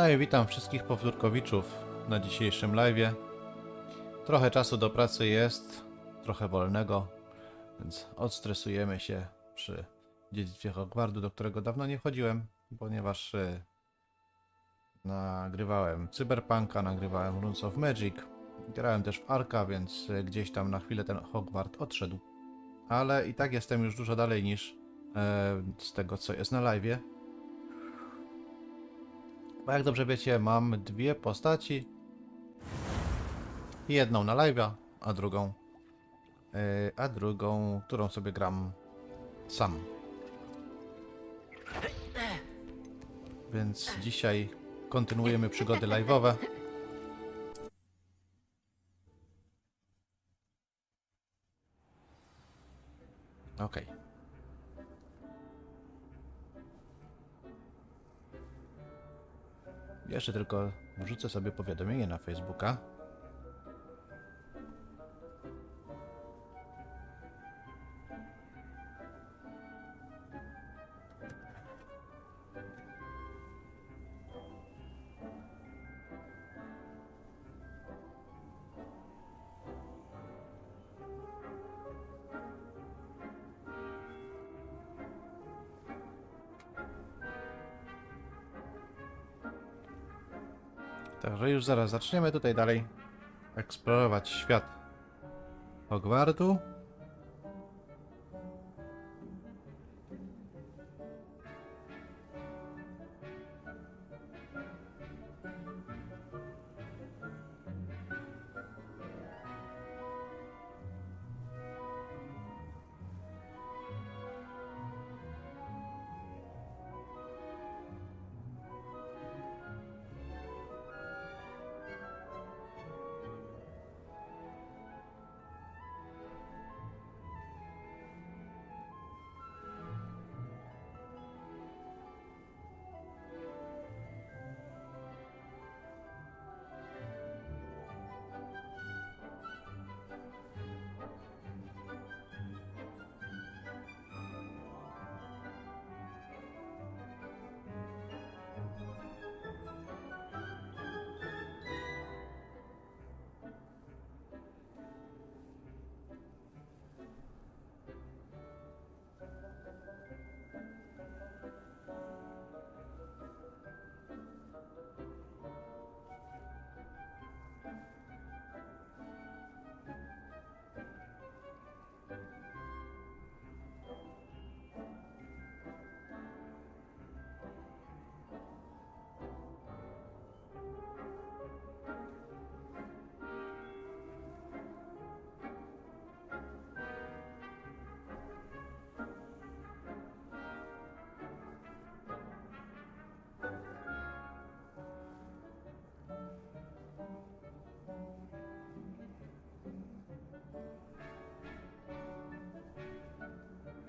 No i witam wszystkich powtórkowiczów na dzisiejszym live'ie. Trochę czasu do pracy jest, trochę wolnego, więc odstresujemy się przy Dziedzictwie Hogwartu, do którego dawno nie wchodziłem, ponieważ nagrywałem Cyberpunka, nagrywałem Runes of Magic, grałem też w Arka, więc gdzieś tam na chwilę ten Hogwart odszedł. Ale i tak jestem już dużo dalej niż z tego, co jest na live'ie. Bo jak dobrze wiecie, mam dwie postaci. Jedną na live'a, a drugą, którą sobie gram sam. Więc dzisiaj kontynuujemy przygody live'owe. Okej. Jeszcze tylko wrzucę sobie powiadomienie na Facebooka. Także już zaraz zaczniemy tutaj dalej eksplorować świat Hogwartu.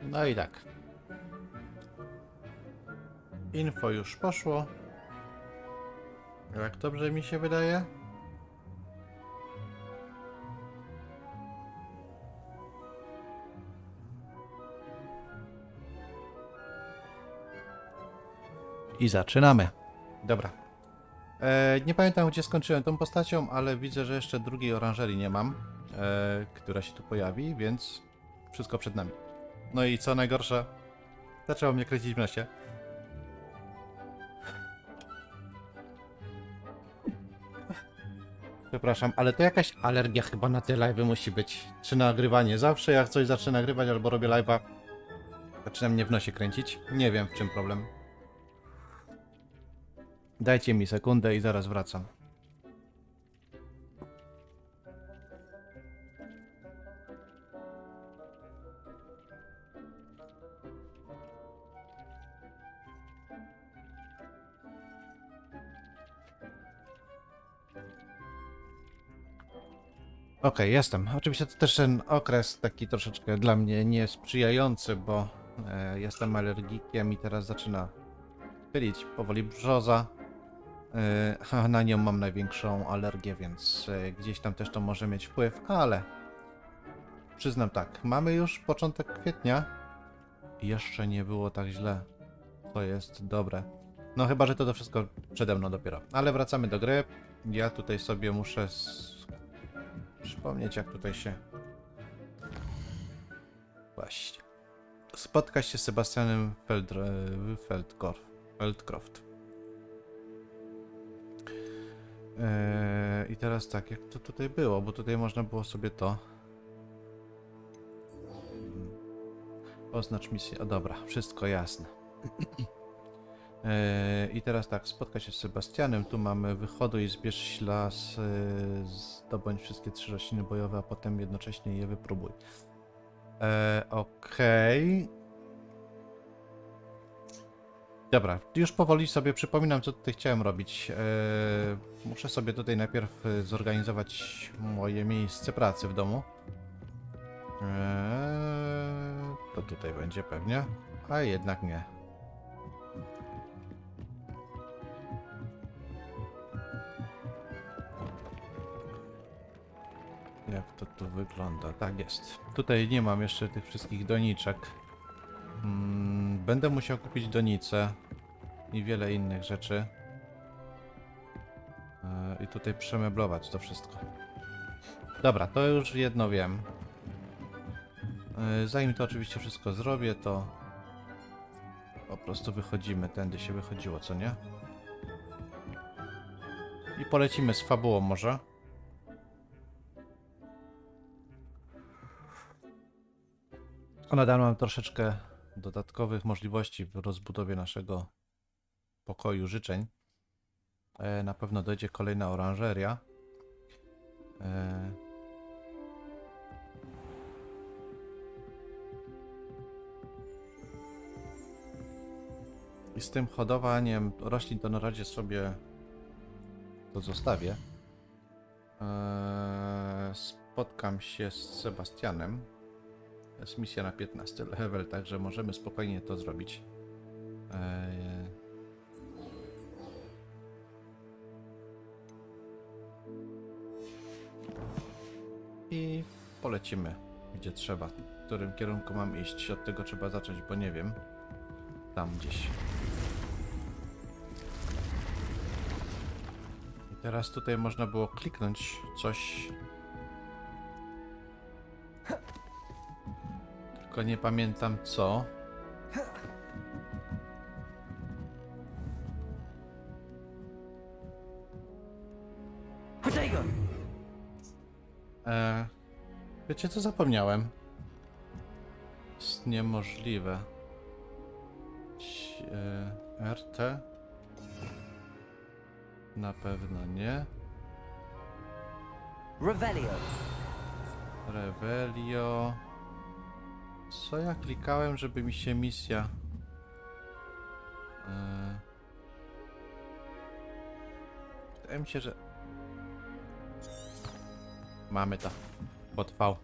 No i tak. Info już poszło. Jak dobrze mi się wydaje. I zaczynamy. Dobra. Nie pamiętam, gdzie skończyłem tą postacią, ale widzę, że jeszcze drugiej oranżerii nie mam, która się tu pojawi, więc wszystko przed nami. No i co najgorsze, zaczęło mnie kręcić w nosie. Przepraszam, ale to jakaś alergia chyba na te live'y musi być. Czy nagrywanie. Zawsze jak coś zacznę nagrywać albo robię live'a, zaczyna mnie w nosie kręcić. Nie wiem, w czym problem. Dajcie mi sekundę i zaraz wracam. Okej, jestem. Oczywiście to też ten okres taki troszeczkę dla mnie niesprzyjający, bo jestem alergikiem i teraz zaczyna chylić powoli brzoza. A na nią mam największą alergię, więc gdzieś tam też to może mieć wpływ, ale przyznam tak, mamy już początek kwietnia i jeszcze nie było tak źle. To jest dobre. No chyba, że to wszystko przede mną dopiero. Ale wracamy do gry. Ja tutaj sobie muszę przypomnieć, jak tutaj się... Właśnie. Spotkać się z Sebastianem Feldcroft. I teraz tak, jak to tutaj było, bo tutaj można było sobie to... Oznacz misję. O dobra, wszystko jasne. I teraz tak, spotkać się z Sebastianem. Tu mamy wychoduj, zbierz ślas, zdobądź wszystkie 3 rośliny bojowe, a potem jednocześnie je wypróbuj. Okej. Dobra, już powoli sobie przypominam, co tutaj chciałem robić. Muszę sobie tutaj najpierw zorganizować moje miejsce pracy w domu. To tutaj będzie pewnie, a jednak nie. Jak to tu wygląda? Tak jest. Tutaj nie mam jeszcze tych wszystkich doniczek. Będę musiał kupić donicę i wiele innych rzeczy. I tutaj przemeblować to wszystko. Dobra, to już jedno wiem. Zanim to oczywiście wszystko zrobię, to po prostu wychodzimy. Tędy się wychodziło, co nie? I polecimy z fabułą może. Nadal mam troszeczkę dodatkowych możliwości w rozbudowie naszego pokoju życzeń. Na pewno dojdzie kolejna oranżeria. I z tym hodowaniem roślin to na razie sobie to zostawię. Spotkam się z Sebastianem. To jest misja na 15 level, także możemy spokojnie to zrobić. I polecimy, gdzie trzeba. W którym kierunku mam iść? Od tego trzeba zacząć, bo nie wiem. Tam gdzieś. I teraz tutaj można było kliknąć coś. Tylko nie pamiętam co. Wiecie co, zapomniałem. Jest niemożliwe. RT? Na pewno nie. Revelio. Co ja klikałem, żeby mi się misja... Wydaje mi się, że... Mamy to. Pod V.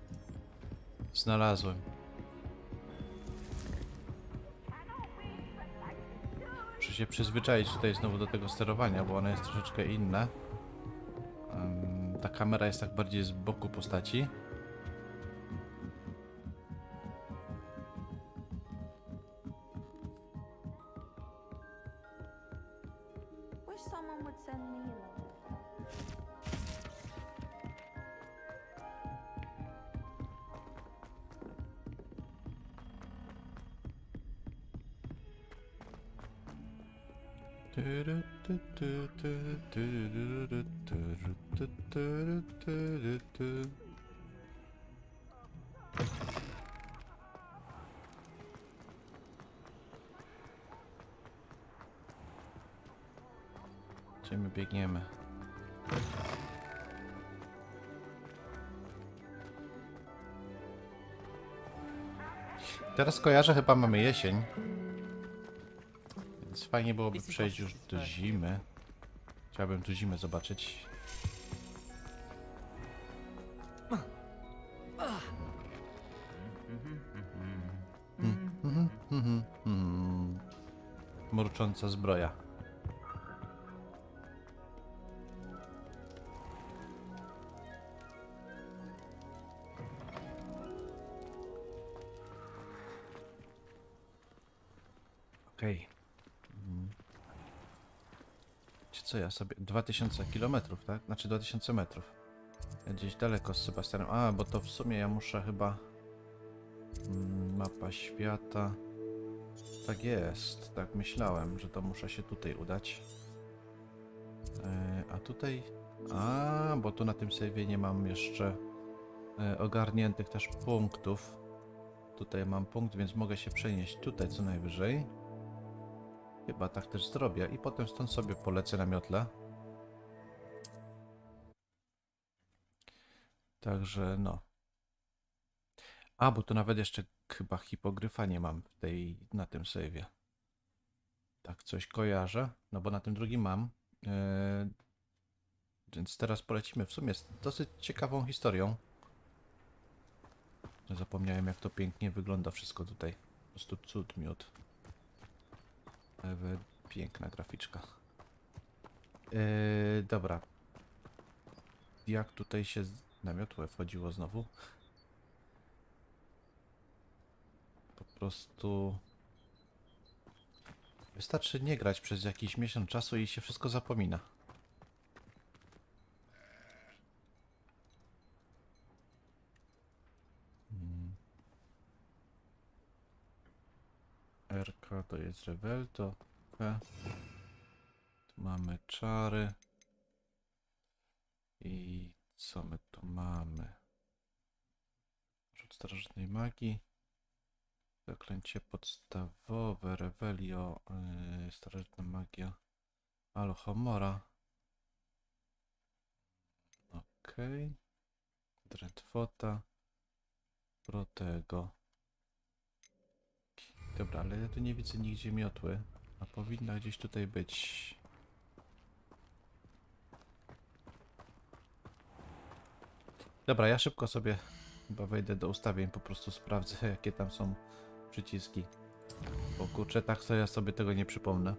Znalazłem. Muszę się przyzwyczaić tutaj znowu do tego sterowania, bo ono jest troszeczkę inne. Ta kamera jest tak bardziej z boku postaci. Gdzie my biegniemy? Teraz kojarzę, chyba mamy jesień. Więc fajnie byłoby przejść już do zimy. Chciałbym tu zimę zobaczyć. Mrucząca zbroja. Okej. co ja sobie... 2000 kilometrów, tak? Znaczy 2000 metrów. Ja gdzieś daleko z Sebastianem. A, bo to w sumie ja muszę chyba... mapa świata. Tak jest. Tak myślałem, że to muszę się tutaj udać. A tutaj... A, bo tu na tym save'ie nie mam jeszcze ogarniętych też punktów. Tutaj mam punkt, więc mogę się przenieść tutaj co najwyżej. Chyba tak też zrobię i potem stąd sobie polecę na miotle. Także no. A, bo tu nawet jeszcze chyba hipogryfa nie mam na tym save'ie. Tak coś kojarzę, no bo na tym drugim mam. Więc teraz polecimy w sumie z dosyć ciekawą historią. Zapomniałem, jak to pięknie wygląda wszystko tutaj. Po prostu cud miód. Piękna graficzka. Dobra. Jak tutaj się na miotłę wchodziło znowu? Po prostu... Wystarczy nie grać przez jakiś miesiąc czasu i się wszystko zapomina. RK to jest Revelto. Tu mamy czary. I co my tu mamy? Rzut starożytnej magii. Zaklęcie podstawowe. Revelio. Starożytna magia. Alohomora. Okej. Dreadfota. Protego. Dobra, ale ja tu nie widzę nigdzie miotły. A powinna gdzieś tutaj być. Dobra, ja szybko sobie chyba wejdę do ustawień, po prostu sprawdzę, jakie tam są przyciski. Bo kurczę, tak to ja sobie tego nie przypomnę.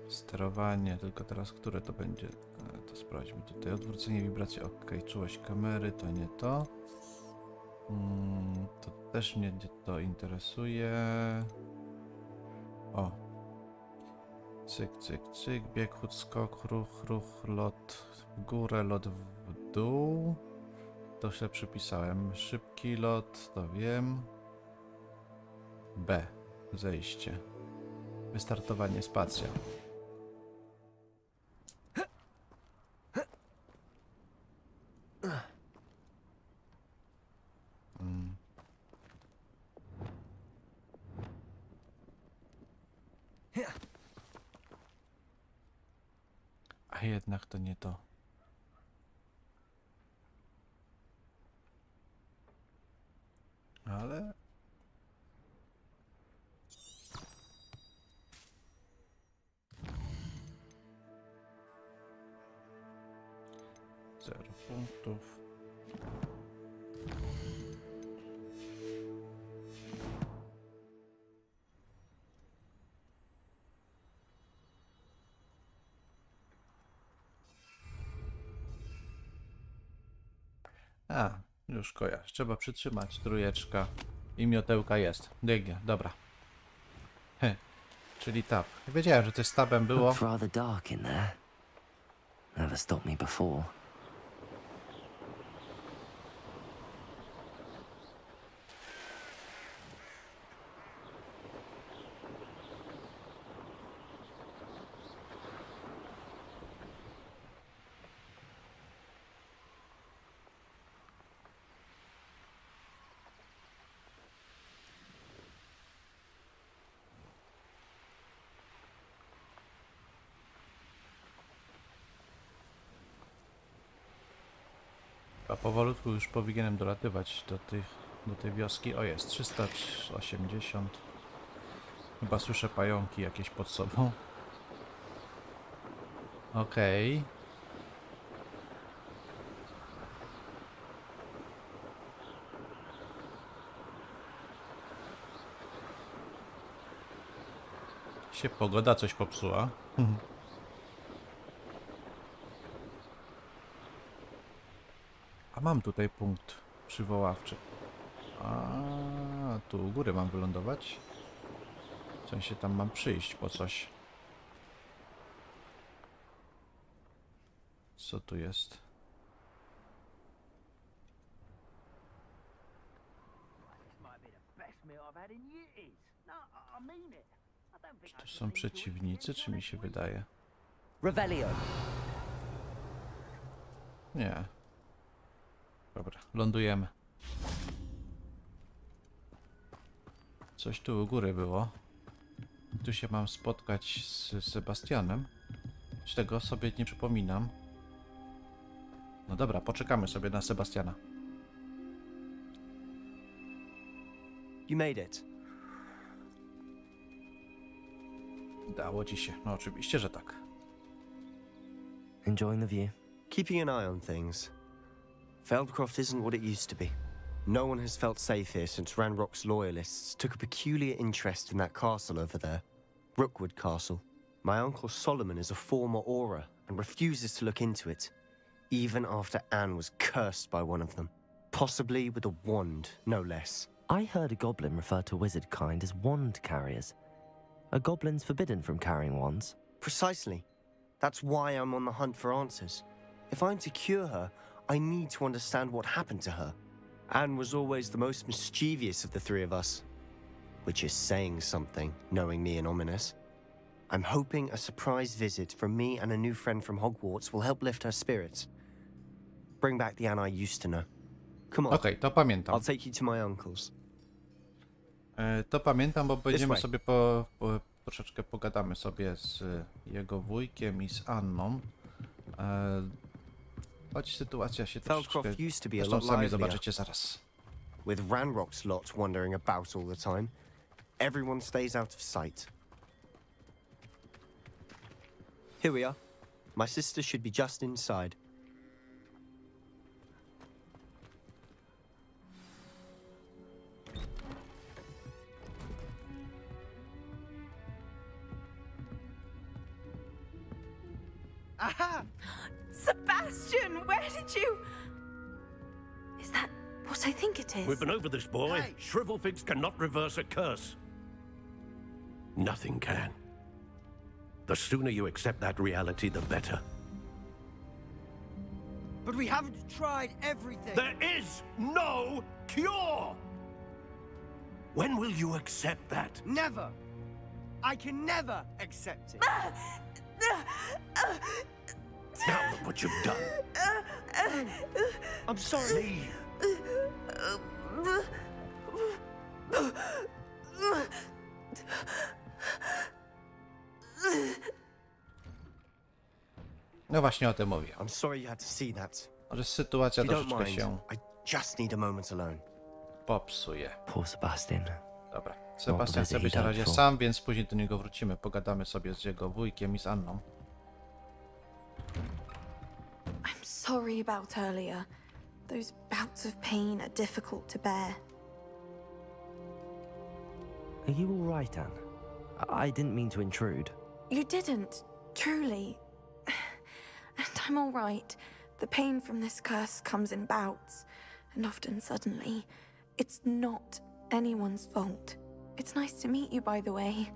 Sterowanie, tylko teraz które to będzie? To sprawdźmy tutaj. Odwrócenie wibracji, ok. Czułość kamery, to nie to. To też mnie to interesuje. O. Cyk, cyk, cyk. Bieg, chód, skok, ruch, ruch, lot w górę, lot w dół. To się przypisałem. Szybki lot, to wiem. B. Zejście. Wystartowanie, spacja. A jednak to nie to. Ale... Zero punktów. A, już kojarz. Trzeba przytrzymać trójeczka i miotełka jest. Dygnie, dobra. Czyli tab. Wiedziałem, że to z tabem było. Looks rather dark in there. Never stopped me before. A powolutku już powinienem dolatywać do tej wioski. O, jest 380. Chyba słyszę pająki jakieś pod sobą. Okej. Się pogoda coś popsuła. A mam tutaj punkt przywoławczy. A tu u góry mam wylądować. W sensie tam mam przyjść po coś. Co tu jest? Czy to są przeciwnicy, czy mi się wydaje? Revelio. Nie. Dobra, lądujemy. Coś tu u góry było. Tu się mam spotkać z Sebastianem. Z tego sobie nie przypominam. No dobra, poczekamy sobie na Sebastiana. You made it. Dało ci się. No oczywiście, że tak. Enjoying the view? Keeping an eye on things. Feldcroft isn't what it used to be. No one has felt safe here since Ranrock's loyalists took a peculiar interest in that castle over there. Rookwood Castle. My uncle Solomon is a former Auror and refuses to look into it, even after Anne was cursed by one of them. Possibly with a wand, no less. I heard a goblin refer to wizard kind as wand carriers. Are goblins forbidden from carrying wands? Precisely. That's why I'm on the hunt for answers. If I'm to cure her, I need to understand what happened to her. Anne was always the most mischievous of the three of us. Which is saying something, knowing me and Ominous. I'm hoping a surprise visit from me and a new friend from Hogwarts will help lift her spirits. Bring back the Anne I used to know. Come on, Okej, to pamiętam. I'll take you to my uncle's. To pamiętam, bo będziemy way. sobie troszeczkę pogadamy sobie z jego wujkiem i z Anną. Choć sytuacja się troszeczkę... Feldcroft used to be a Zresztą lot sami livelier. zobaczycie zaraz. With Ranrock's lot wandering about all the time, everyone stays out of sight. Here we are. My sister should be just inside. Aha! Sebastian, where did you... Is that what I think it is? We've been over this, boy. Hey. Shrivelfigs cannot reverse a curse. Nothing can. The sooner you accept that reality, the better. But we haven't tried everything. There is no cure! When will you accept that? Never. I can never accept it. Now look what you've done. I'm sorry. Leave. No właśnie o tym mówię. I'm sorry you had to see that. Może sytuacja If you don't troszeczkę mind, się I just need a moment alone. popsuje. Poor Sebastian. Dobra. Sebastian chce być na razie sam, więc później do niego wrócimy. Pogadamy sobie z jego wujkiem i z Anną. I'm sorry about earlier. Those bouts of pain are difficult to bear. Are you all right, Anne? I didn't mean to intrude. You didn't, truly. And I'm all right. The pain from this curse comes in bouts, and often suddenly. It's not anyone's fault. It's nice to meet you, by the way.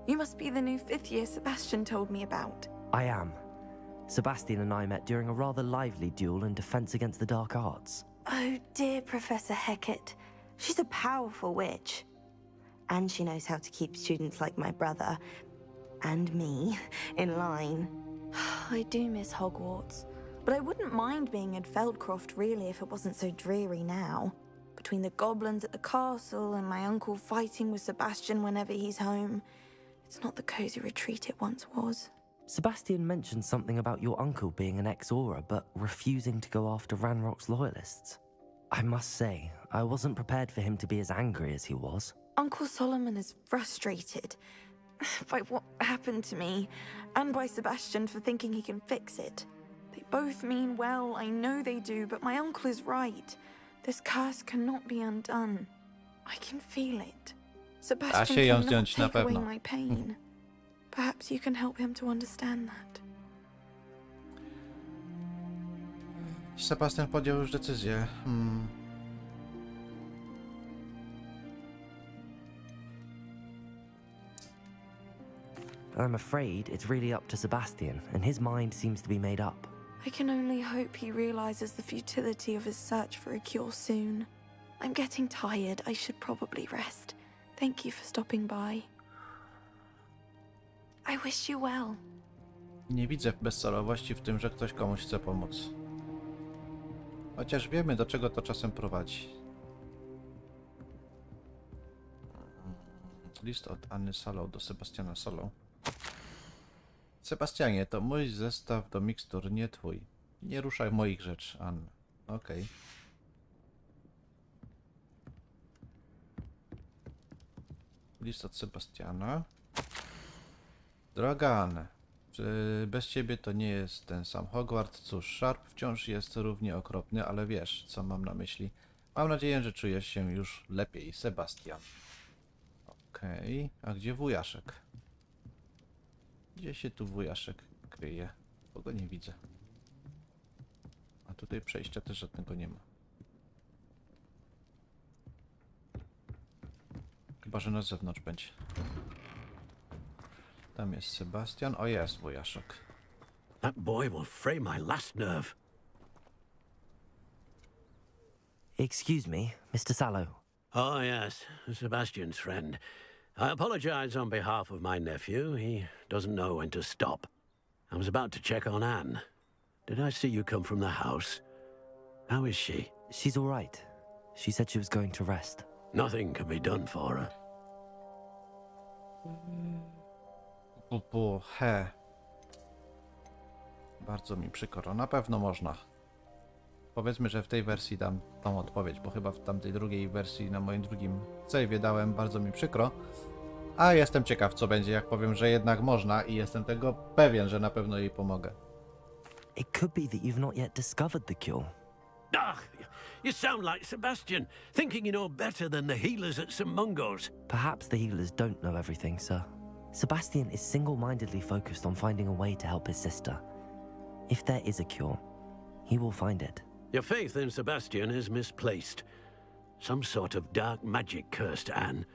You must be the new fifth year Sebastian told me about. I am. Sebastian and I met during a rather lively duel in Defense Against the Dark Arts. Oh, dear Professor Hecat. She's a powerful witch. And she knows how to keep students like my brother, and me, in line. I do miss Hogwarts, but I wouldn't mind being at Feldcroft really if it wasn't so dreary now. Between the goblins at the castle and my uncle fighting with Sebastian whenever he's home, it's not the cozy retreat it once was. Sebastian mentioned something about your uncle being an ex-Auror, but refusing to go after Ranrock's loyalists. I must say, I wasn't prepared for him to be as angry as he was. Uncle Solomon is frustrated by what happened to me, and by Sebastian for thinking he can fix it. They both mean well, I know they do, but my uncle is right. This curse cannot be undone. I can feel it. Sebastian się ją cannot zdjąć na take away pewno. my pain. Perhaps you can help him to understand that. Sebastian podjął już decyzję. I'm afraid it's really up to Sebastian, and his mind seems to be made up. I can only hope he realizes the futility of his search for a cure soon. I'm getting tired. I should probably rest. Thank you for stopping by. I wish you well. Nie widzę bezcelowości w tym, że ktoś komuś chce pomóc. Chociaż wiemy, do czego to czasem prowadzi. List od Anny Solo do Sebastiana Solo. Sebastianie, to mój zestaw do mikstur, nie twój. Nie ruszaj moich rzeczy, Anna. Okej. List od Sebastiana. Droga Anna, bez ciebie to nie jest ten sam Hogwart. Cóż, Sharp wciąż jest równie okropny, ale wiesz, co mam na myśli. Mam nadzieję, że czujesz się już lepiej, Sebastian. Okej, a gdzie wujaszek? Gdzie się tu wujaszek kryje? Bo go nie widzę. A tutaj przejścia też żadnego nie ma. Chyba, że na zewnątrz będzie. Tam jest Sebastian. O, jest wujaszek. That boy will fray my last nerve. Excuse me, Mr. Sallow. Oh, yes, Sebastian's friend. I apologize on behalf of my nephew. He doesn't know when to stop. I was about to check on Anne. Did I see you come from the house? How is she? She's all right. She said she was going to rest. Nothing can be done for her. He. Bardzo mi przykro. Na pewno można. Powiedzmy, że w tej wersji dam tą odpowiedź, bo chyba w tamtej drugiej wersji na moim drugim save'ie dałem bardzo mi przykro. A jestem ciekaw, co będzie, jak powiem, że jednak można i jestem tego pewien, że na pewno jej pomogę. It could be that you've not yet discovered the cure. Ach, you sound like Sebastian, thinking you know better than the healers at St. Mungo's. Perhaps the healers don't know everything, sir. Sebastian is single-mindedly focused on finding a way to help his sister. If there is a cure, he will find it. Your faith in Sebastian is misplaced. Some sort of dark magic cursed Anne,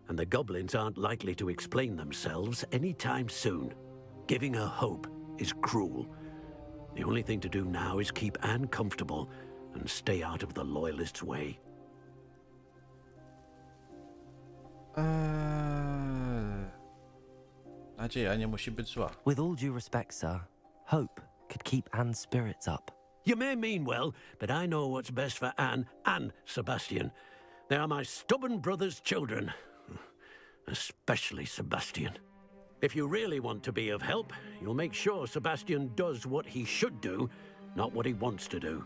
and the goblins aren't likely to explain themselves anytime soon. Giving her hope is cruel. The only thing to do now is keep Anne comfortable and stay out of the Loyalists' way. Nadzieja nie musi być zła. With all due respect, sir, hope could keep Anne's spirits up. You may mean well, but I know what's best for Anne and Sebastian. They are my stubborn brother's children. Especially Sebastian. If you really want to be of help, you'll make sure Sebastian does what he should do, not what he wants to do.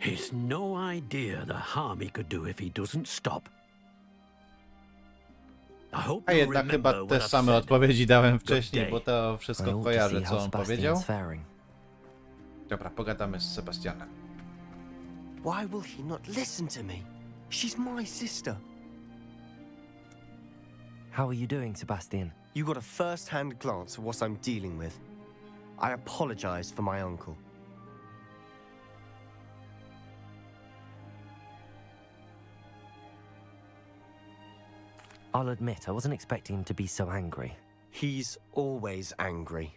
He's no idea the harm he could do if he doesn't stop. I hope A you jednak remember chyba what te I've same said. odpowiedzi dałem wcześniej, day. bo to I wszystko ought to kojarzę, see co how on powiedział. Sebastian's faring. Dobra, pogadamy z Sebastianem. Why will he not listen to me? She's my sister. How are you doing, Sebastian? You got a first-hand glance at what I'm dealing with. I apologize for my uncle. I'll admit, I wasn't expecting him to be so angry. He's always angry.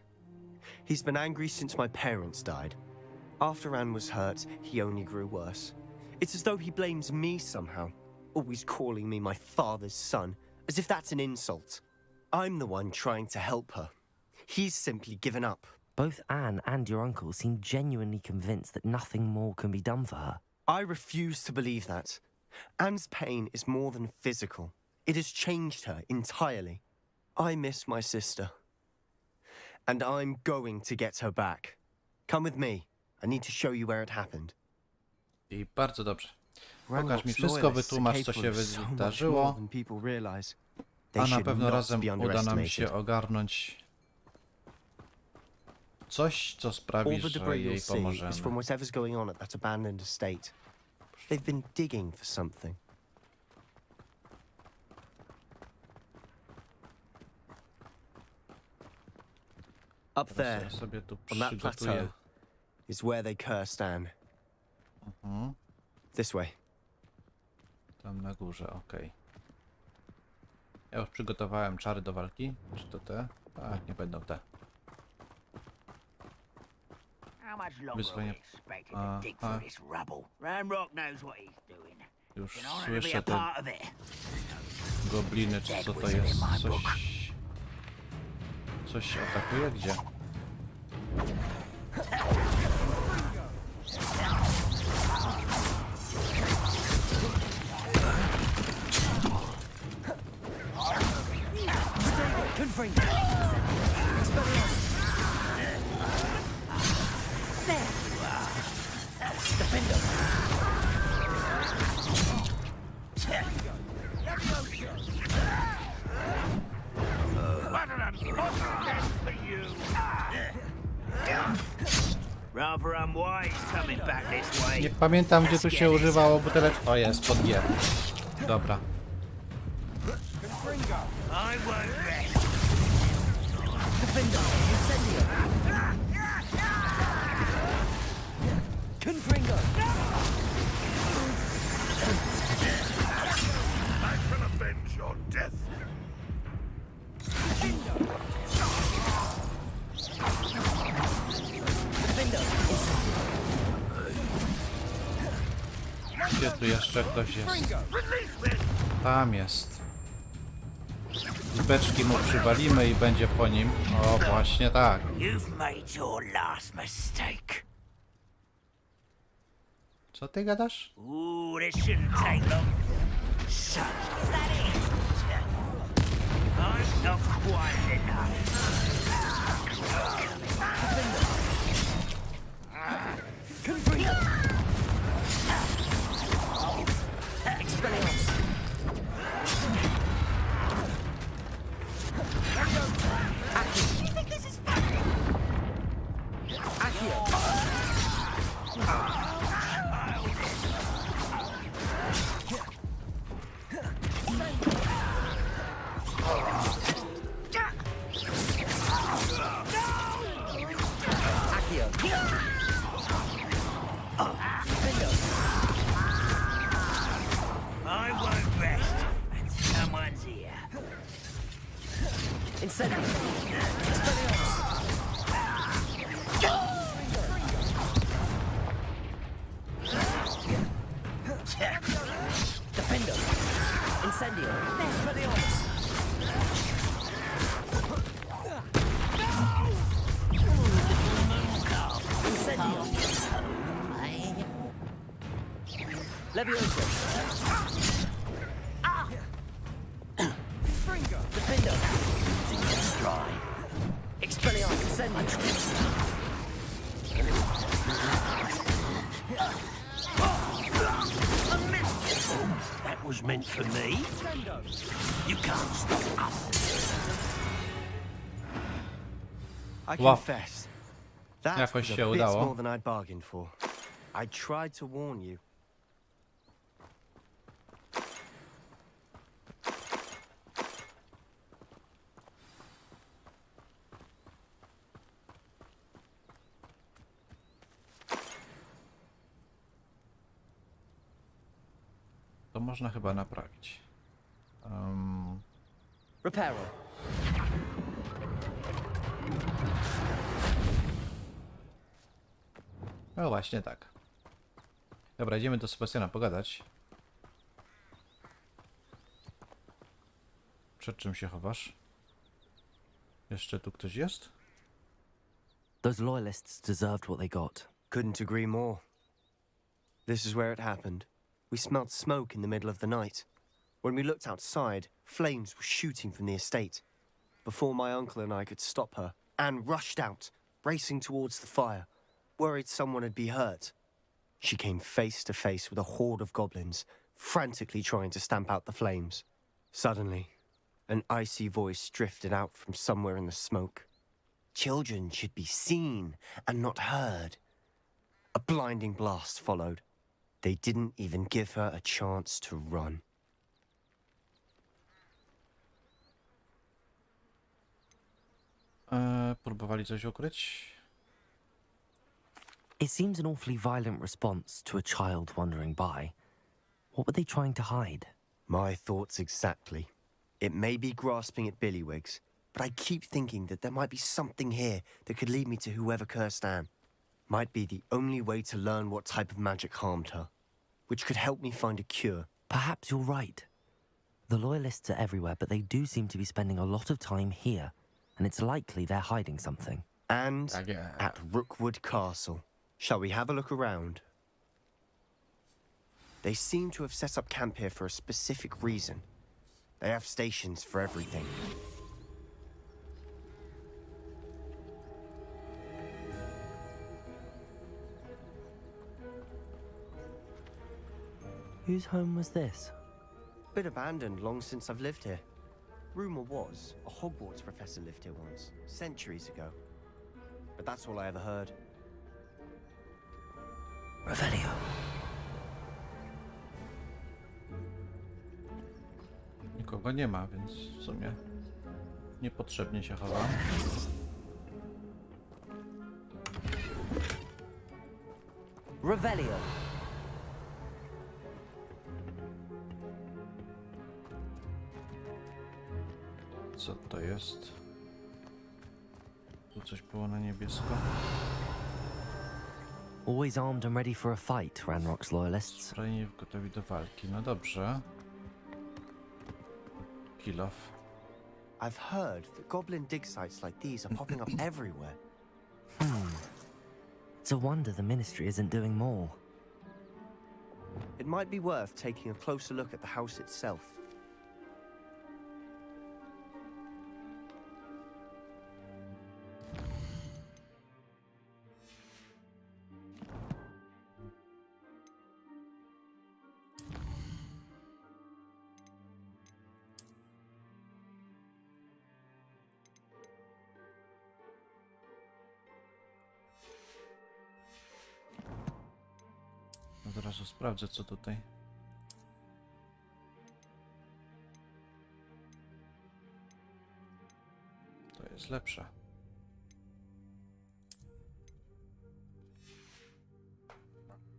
He's been angry since my parents died. After Anne was hurt, he only grew worse. It's as though he blames me somehow, always calling me my father's son, as if that's an insult. I'm the one trying to help her. He's simply given up. Both Anne and your uncle seem genuinely convinced that nothing more can be done for her. I refuse to believe that. Anne's pain is more than physical. It has changed her entirely. I miss my sister. And I'm going to get her back. Come with me. I need to show you where it happened. I bardzo dobrze. Pokaż mi wszystko, wytłumacz, co się wydarzyło, a na pewno razem uda nam się ogarnąć coś, co sprawi, All the że debris you'll jej see is from pomożemy. whatever's going on at that abandoned estate. They've been digging for something. Up Teraz there, ja sobie tu on that przygotuję. plateau, is where they cursed Anne. This way. Tam na górze, okej. Ja już przygotowałem czary do walki. Czy to te? Tak, nie będą te. How much longer are Wyzwanie. we expected to dig Aha. for this rubble? Ranrock knows what he's doing. Już And I want to be słyszę a te part of it. gobliny, czy co to jest? Coś atakuje? Gdzie? Rather unwise coming back this way. Nie pamiętam, gdzie tu się używało buteleczki. O, jest, pod G. Dobra. I won't rest. I can avenge your death. Gdzie tu jeszcze ktoś jest? Tam jest. Z beczki mu przywalimy i będzie po nim. O, właśnie tak. You've made your last mistake. Co ty gadasz? Ooh, this shouldn't take long. So, is that it? I'm not quite enough. You think this is funny? I won't rest until someone's here. That was meant for me. You can't stop us. I Wow. confess, that Jakoś was a się bit udało. more than I'd bargained for. I tried to warn you. To można chyba naprawić. Repairer. No właśnie tak. Dobra, idziemy do Sebastiana pogadać. Przed czym się chowasz? Jeszcze tu ktoś jest? Those loyalists deserved what they got. Couldn't agree more. This is where it happened. We smelled smoke in the middle of the night. When we looked outside, flames were shooting from the estate. Before my uncle and I could stop her, Anne rushed out, racing towards the fire, worried someone had been hurt. She came face to face with a horde of goblins, frantically trying to stamp out the flames. Suddenly, an icy voice drifted out from somewhere in the smoke. Children should be seen and not heard. A blinding blast followed. They didn't even give her a chance to run. Próbowali coś ukryć? It seems an awfully violent response to a child wandering by. What were they trying to hide? My thoughts exactly. It may be grasping at billywhigs, but I keep thinking that there might be something here that could lead me to whoever cursed Anne. Might be the only way to learn what type of magic harmed her, which could help me find a cure. Perhaps you're right. The Loyalists are everywhere, but they do seem to be spending a lot of time here, and it's likely they're hiding something. And at Rookwood Castle. Shall we have a look around? They seem to have set up camp here for a specific reason. They have stations for everything. Whose home was this? Been abandoned long since I've lived here. Rumor was, a Hogwarts professor lived here once, centuries ago. But that's all I ever heard. Revelio. Nikogo nie ma, więc w sumie niepotrzebnie się chowam. Revelio. Co to jest? Tu coś było na niebiesko. Always armed and ready for a fight, Ranrock's Loyalists. Zbrojeni gotowi do walki. No dobrze. Kill off. I've heard that goblin dig sites like these are popping up everywhere. It's a wonder the Ministry isn't doing more. It might be worth taking a closer look at the house itself. Od razu sprawdzę, co tutaj. To jest lepsze.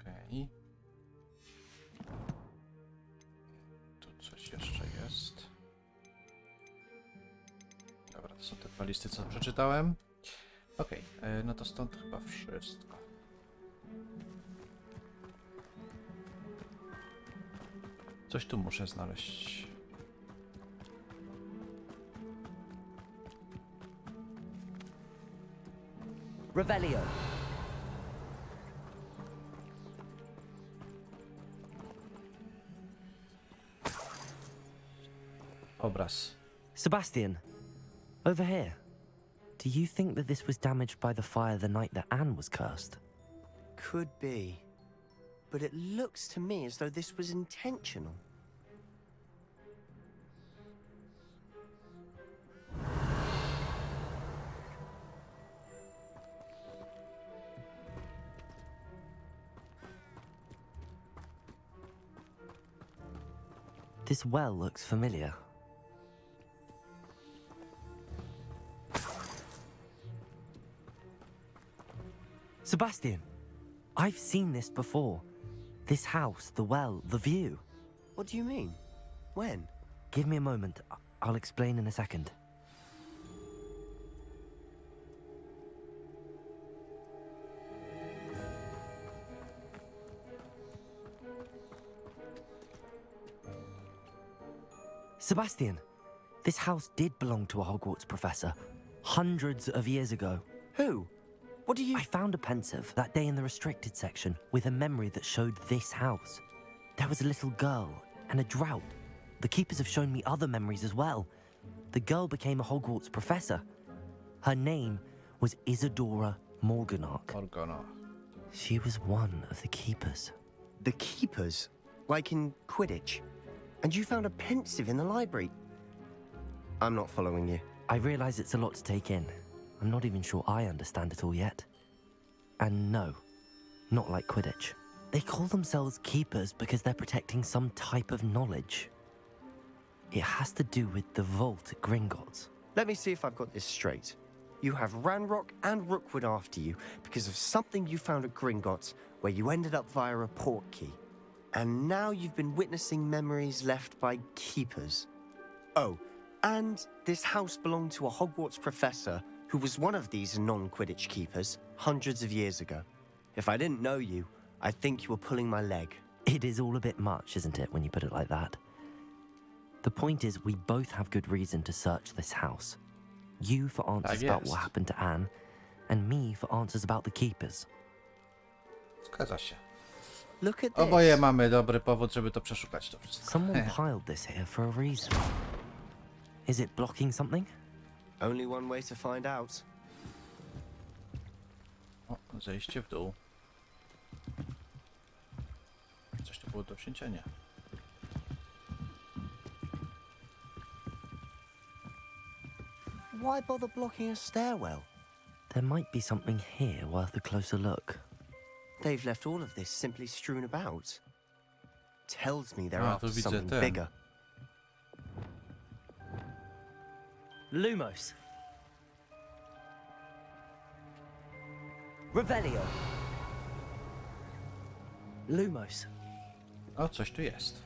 Okej. Tu coś jeszcze jest. Dobra, to są te dwa listy, co przeczytałem. Okej, no to stąd chyba wszystko. Coś tu muszę znaleźć. Revelio. Obraz. Sebastian, over here. Do you think that this was damaged by the fire the night that Anne was cursed? Could be. But it looks to me as though this was intentional. This well looks familiar. Sebastian, I've seen this before. This house, the well, the view. What do you mean? When? Give me a moment. I'll explain in a second. Sebastian, this house did belong to a Hogwarts professor, hundreds of years ago. Who? What do you... I found a pensive that day in the restricted section with a memory that showed this house. There was a little girl and a drought. The keepers have shown me other memories as well. The girl became a Hogwarts professor. Her name was Isadora Morganach. She was one of the keepers. The keepers? Like in Quidditch? And you found a pensive in the library? I'm not following you. I realize it's a lot to take in. I'm not even sure I understand it all yet. And no, not like Quidditch. They call themselves keepers because they're protecting some type of knowledge. It has to do with the vault at Gringotts. Let me see if I've got this straight. You have Ranrock and Rookwood after you because of something you found at Gringotts where you ended up via a port key. And now you've been witnessing memories left by keepers. Oh, And this house belonged to a Hogwarts professor who was one of these non-Quidditch keepers hundreds of years ago. If I didn't know you, I'd think you were pulling my leg. It is all a bit much, isn't it, when you put it like that? The point is, we both have good reason to search this house. You for answers about what happened to Anne, and me for answers about the keepers. Zgadza się. Look at this. Oboje mamy dobry powód, żeby to przeszukać to wszystko. Someone piled this here for a reason. Is it blocking something? Only one way to find out. O, zejście w dół. Coś tu było do wzięcia? Nie. Why bother blocking a stairwell? There might be something here worth a closer look. They've left all of this simply strewn about. Tells me they're A, after tu widzę something ten. bigger. Lumos. Revelio. Lumos. O, coś tu jest.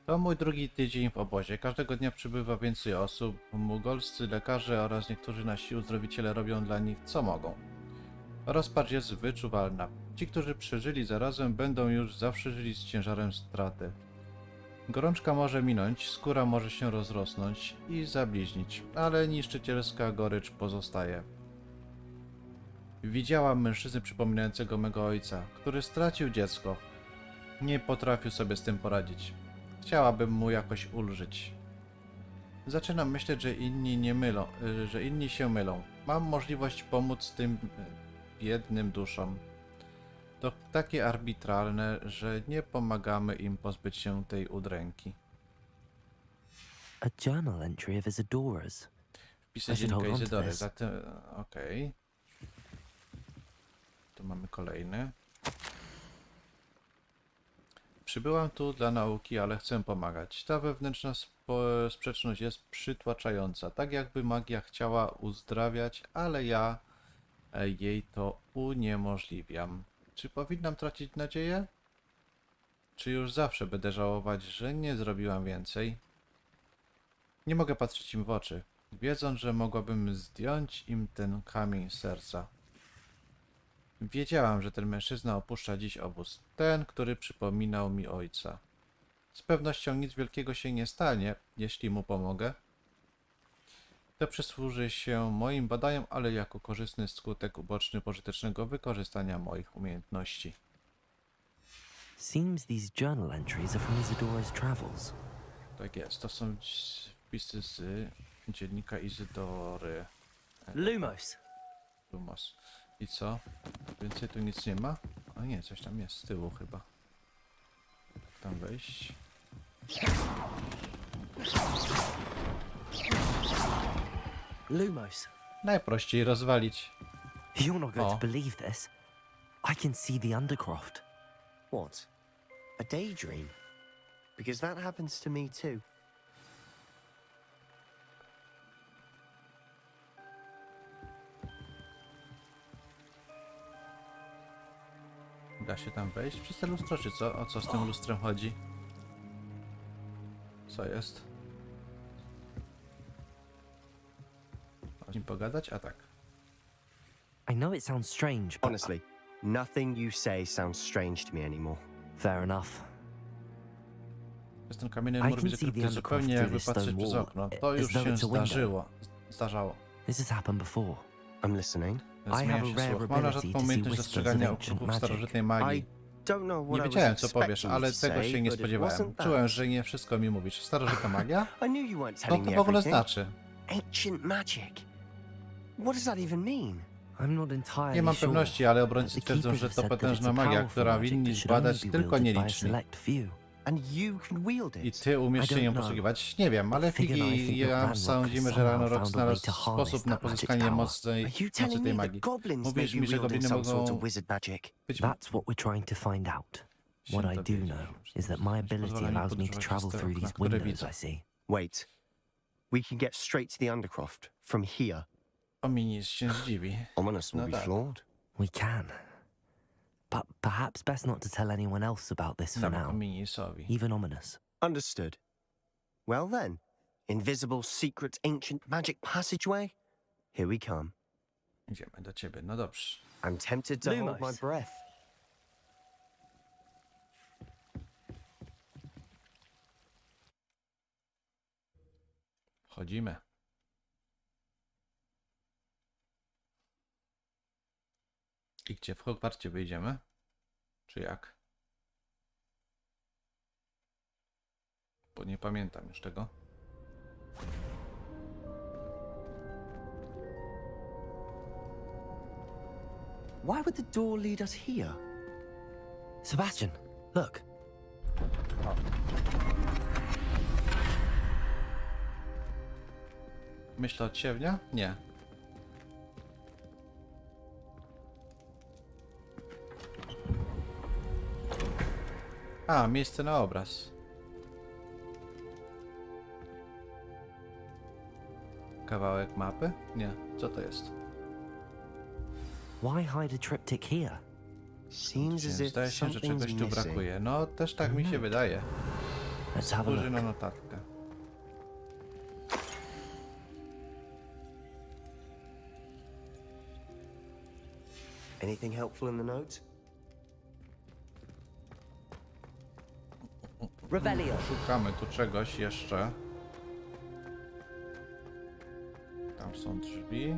To mój drugi tydzień w obozie. Każdego dnia przybywa więcej osób. Mugolscy lekarze oraz niektórzy nasi uzdrowiciele robią dla nich co mogą. Rozpacz jest wyczuwalna. Ci, którzy przeżyli zarazem, będą już zawsze żyli z ciężarem straty. Gorączka może minąć, skóra może się rozrosnąć i zabliźnić, ale niszczycielska gorycz pozostaje. Widziałam mężczyznę przypominającego mego ojca, który stracił dziecko. Nie potrafił sobie z tym poradzić. Chciałabym mu jakoś ulżyć. Zaczynam myśleć, że inni się mylą. Mam możliwość pomóc tym biednym duszom. To takie arbitralne, że nie pomagamy im pozbyć się tej udręki. A journal entry of Isadora's. Wpisy dziennika Izydory. Zatem, okej. Tu mamy kolejny. Przybyłam tu dla nauki, ale chcę pomagać. Ta wewnętrzna sprzeczność jest przytłaczająca. Tak jakby magia chciała uzdrawiać, ale ja jej to uniemożliwiam. Czy powinnam tracić nadzieję? Czy już zawsze będę żałować, że nie zrobiłam więcej? Nie mogę patrzeć im w oczy, wiedząc, że mogłabym zdjąć im ten kamień z serca. Wiedziałam, że ten mężczyzna opuszcza dziś obóz. Ten, który przypominał mi ojca. Z pewnością nic wielkiego się nie stanie, jeśli mu pomogę. To przysłuży się moim badaniom, ale jako korzystny skutek uboczny pożytecznego wykorzystania moich umiejętności. Seems these journal entries are from Isadora's travels. Tak jest, to są wpisy z dziennika Izydory. Lumos. Lumos. I co? Więcej tu nic nie ma? A nie, coś tam jest z tyłu chyba. Jak tam wejść? Lumos. Najprościej rozwalić. You're not going Oh. to believe this. I can see the Undercroft. What? A daydream? Because that happens to me too. Da się tam wejść? Przez te lustro, czy co? O co z tym lustrem chodzi? Co jest? O nim pogadać? A tak. I know it sounds strange, but Honestly, nothing you say sounds strange to me anymore. fair enough. Przez ten kamienny I mur can widzę see the kryptę undercroft zupełnie through jakby this patrzeć stone przez wall, okno. To as już though się it's a window. zdarzało. This has happened before. I'm listening. I Zmienia have a się rare słuch. Mam ability rzadką to see umiejętność whispers dostrzegania of ancient okruchów magic. starożytnej I magii. don't know Nie what I wiedziałem, was co powiesz, expecting ale you to tego say, się nie but it spodziewałem. wasn't that. Czułem, że nie wszystko mi mówisz. Starożytna magia? I knew you weren't Co telling to me w ogóle everything. znaczy? Ancient magic. What does that even mean? I'm not entirely Nie mam sure, pewności, ale but obrońcy the twierdzą, keepers że have to said that potężna it's a magia, powerful która magic winni that should only zbadać be tylko wielded by a nieliczni. select few. And you can wield I it. ty umiesz I się don't nią know. posługiwać? Nie wiem, ale Figure I Figi think i your ja grandmother sądzimy, że somehow Rano Rok found a way znalazł to harness sposób na that magic pozyskanie power. mocnej Are you mocy telling tej me that magii. goblins Mówisz may mi, be że wielding gobliny some sort mogą of wizard magic? być... That's what we're trying to find out. What I do dowiedzieć. know is that my ability Pozwala mi allows me to podróżować travel przez te through okna, these które windows widzę. I see. Wait. We can get straight to the Undercroft from here. O mi nic się zdziwi. Ominous will No be tak. flawed. We can. But perhaps best not to tell anyone else about this for Dobra, now. Ominisowi. Even Ominous. Understood. Well then, invisible, secret, ancient magic passageway? Here we come. Idziemy do ciebie, no dobrze. I'm tempted to hold my Lumos. breath. Wchodzimy. I gdzie? W Hogwarcie wyjdziemy? Czy jak? Bo nie pamiętam już tego. Why would the door lead us here? Sebastian, look. Myślę od siewnia? Nie. A, miejsce na obraz. Kawałek mapy? Nie. Co to jest? Why hide a triptych here? Seems as if Zdaje się, że czegoś something's tu missing. brakuje. No, też tak mi się wydaje. Let's have a Spojrzę na look. notatkę. Anything helpful in the note? Revelio. Szukamy tu czegoś jeszcze. Tam są drzwi.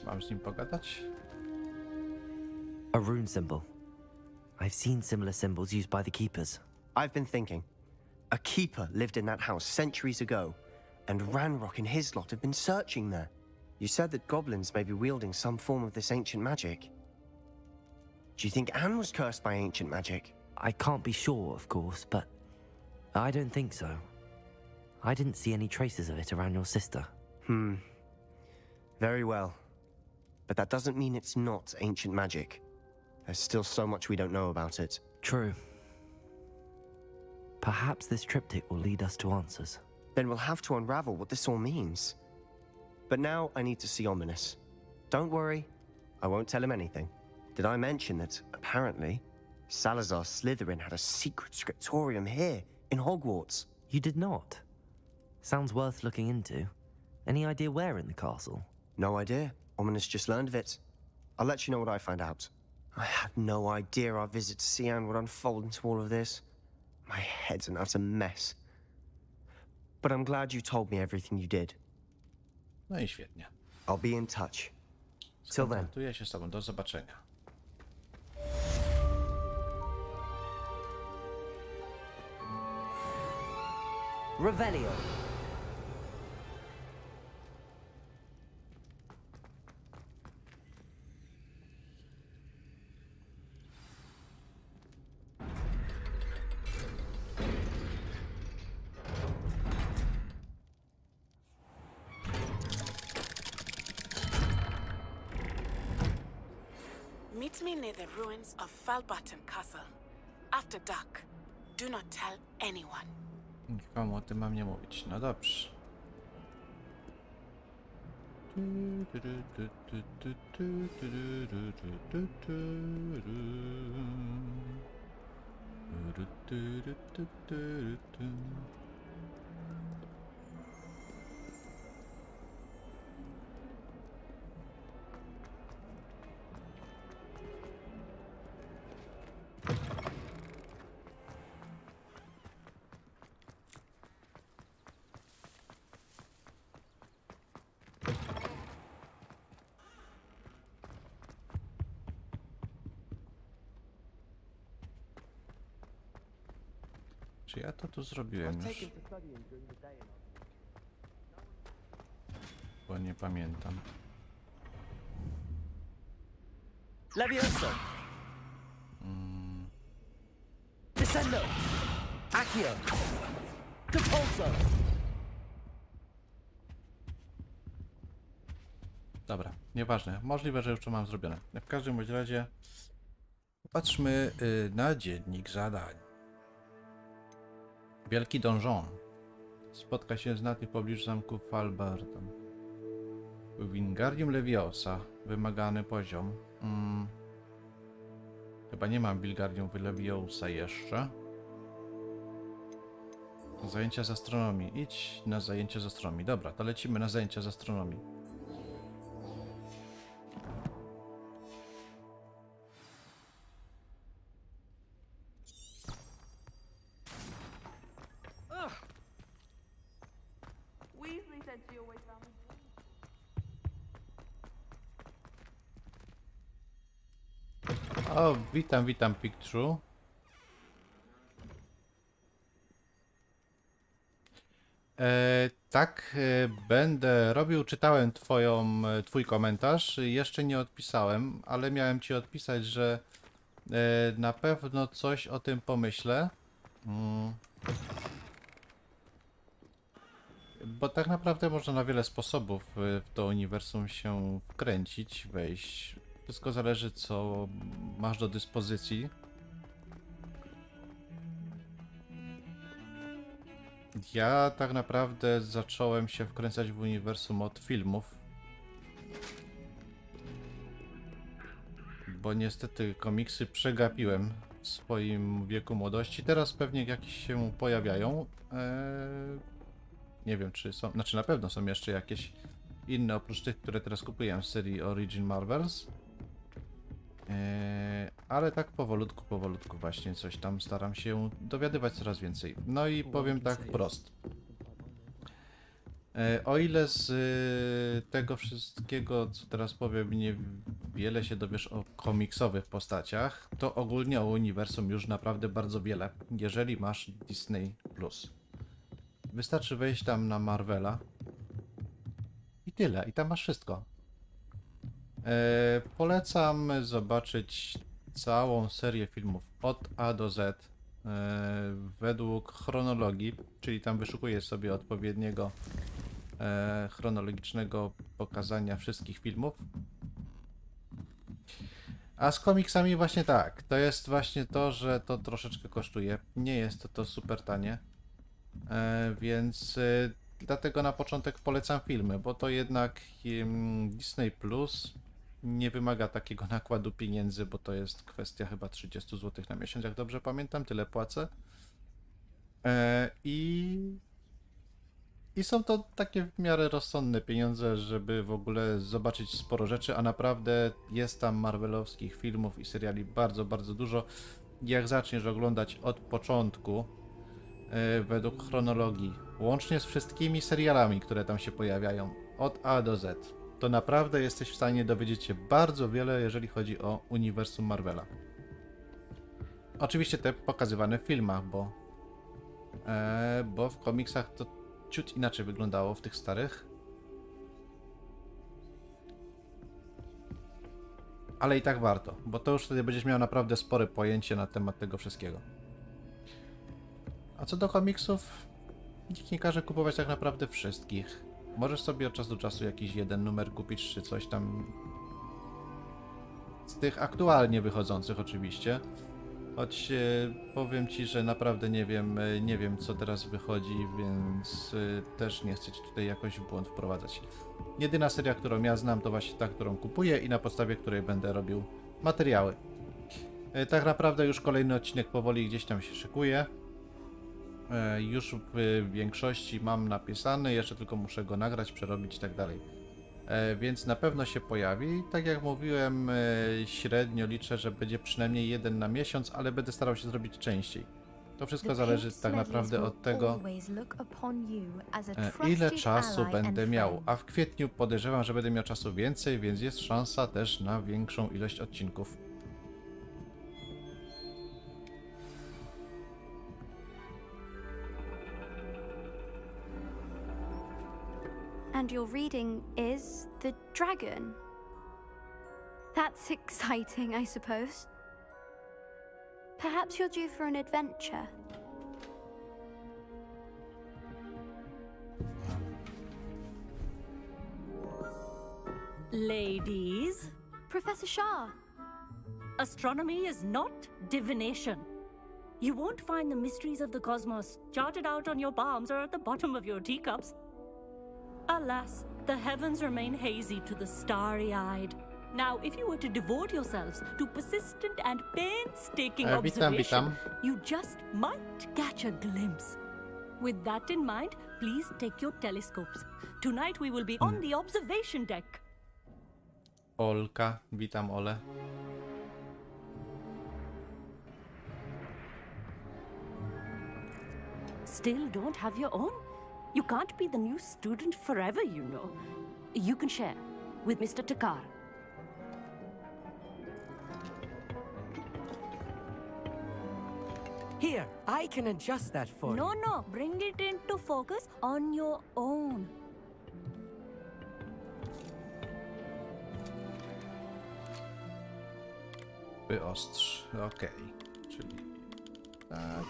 Mam z nim pogadać? A rune symbol. I've seen similar symbols used by the keepers. I've been thinking. A keeper lived in that house centuries ago, and Ranrock and his lot have been searching there. You said that goblins may be wielding some form of this ancient magic. Do you think Anne was cursed by ancient magic? I can't be sure, of course, but I don't think so. I didn't see any traces of it around your sister. Very well. But that doesn't mean it's not ancient magic. There's still so much we don't know about it. True. Perhaps this triptych will lead us to answers. Then we'll have to unravel what this all means. But now I need to see Ominous. Don't worry, I won't tell him anything. Did I mention that, apparently, Salazar Slytherin had a secret scriptorium here, in Hogwarts? You did not. Sounds worth looking into. Any idea where in the castle? No idea. Ominous just learned of it. I'll let you know what I find out. I had no idea our visit to Sian would unfold into all of this. My head's an utter mess. But I'm glad you told me everything you did. No i świetnie. I'll be in touch. Till then. Skontaktuję się z tobą. Do zobaczenia. Revelio. Meet me near the ruins of Falbaton Castle. After dark. Do not tell anyone. Komu o tym mam nie mówić? No dobrze. Czy ja to tu zrobiłem już? Bo nie pamiętam. Levioso. Descendo. Accio. Depulso. Dobra, nieważne. Możliwe, że już to mam zrobione. W każdym bądź razie patrzmy na dziennik zadań. Wielki donżon. Spotka się z Naty w pobliżu zamku Falbarton. Wingardium Leviosa. Wymagany poziom. Chyba nie mam Bilgardium Leviosa jeszcze. Zajęcia z astronomii. Idź na zajęcia z astronomii. Dobra, to lecimy na zajęcia z astronomii. Weasley said she always found me. O, witam Picture. Tak, będę robił, czytałem twój komentarz, jeszcze nie odpisałem, ale miałem ci odpisać, że na pewno coś o tym pomyślę. Bo tak naprawdę można na wiele sposobów w to uniwersum się wkręcić, wejść. Wszystko zależy, co masz do dyspozycji. Ja tak naprawdę zacząłem się wkręcać w uniwersum od filmów. Bo niestety komiksy przegapiłem w swoim wieku młodości. Teraz pewnie jakieś się pojawiają. Nie wiem, czy są... Znaczy na pewno są jeszcze jakieś inne oprócz tych, które teraz kupuję z serii Origin Marvels. Ale tak powolutku właśnie coś tam staram się dowiadywać coraz więcej. No i powiem tak wprost. O ile z tego wszystkiego, co teraz powiem, niewiele się dowiesz o komiksowych postaciach, to ogólnie o uniwersum już naprawdę bardzo wiele, jeżeli masz Disney+. Wystarczy wejść tam na Marvela i tyle, i tam masz wszystko. Polecam zobaczyć całą serię filmów od A do Z według chronologii, czyli tam wyszukuję sobie odpowiedniego chronologicznego pokazania wszystkich filmów. A z komiksami właśnie tak, to jest właśnie to, że to troszeczkę kosztuje, nie jest to super tanie, więc dlatego na początek polecam filmy, bo to jednak Disney Plus nie wymaga takiego nakładu pieniędzy, bo to jest kwestia chyba 30 zł na miesiąc, jak dobrze pamiętam, tyle płacę. I są to takie w miarę rozsądne pieniądze, żeby w ogóle zobaczyć sporo rzeczy, a naprawdę jest tam marvelowskich filmów i seriali bardzo, bardzo dużo. Jak zaczniesz oglądać od początku, według chronologii, łącznie z wszystkimi serialami, które tam się pojawiają, od A do Z, to naprawdę jesteś w stanie dowiedzieć się bardzo wiele, jeżeli chodzi o uniwersum Marvela. Oczywiście te pokazywane w filmach, bo w komiksach to ciut inaczej wyglądało w tych starych. Ale i tak warto, bo to już wtedy będziesz miał naprawdę spore pojęcie na temat tego wszystkiego. A co do komiksów, nikt nie każe kupować tak naprawdę wszystkich. Możesz sobie od czasu do czasu jakiś jeden numer kupić, czy coś tam z tych aktualnie wychodzących oczywiście. Choć powiem ci, że naprawdę nie wiem co teraz wychodzi, więc też nie chcę ci tutaj jakoś w błąd wprowadzać. Jedyna seria, którą ja znam, to właśnie ta, którą kupuję i na podstawie której będę robił materiały. Tak naprawdę już kolejny odcinek powoli gdzieś tam się szykuje. Już w większości mam napisany, jeszcze tylko muszę go nagrać, przerobić i tak dalej. Więc na pewno się pojawi. Tak jak mówiłem, średnio liczę, że będzie przynajmniej jeden na miesiąc, ale będę starał się zrobić częściej. To wszystko zależy tak naprawdę od tego, ile czasu będę miał. A w kwietniu podejrzewam, że będę miał czasu więcej, więc jest szansa też na większą ilość odcinków. And your reading is The Dragon. That's exciting, I suppose. Perhaps you're due for an adventure. Ladies, Professor Shah. astronomy is not divination. You won't find the mysteries of the cosmos charted out on your palms or at the bottom of your teacups. Alas, the heavens remain hazy to the starry-eyed. Now, if you were to devote yourselves to persistent and painstaking Witam, observation, witam. you just might catch a glimpse. With that in mind, please take your telescopes. Tonight we will be on the observation deck. Olka, witam Ole. Still don't have your own? You can't be the new student forever, you know. You can share with Mr. Takar. Here, I can adjust that for you. No, bring it into focus on your own. Wyostrz, okej. Czyli tak.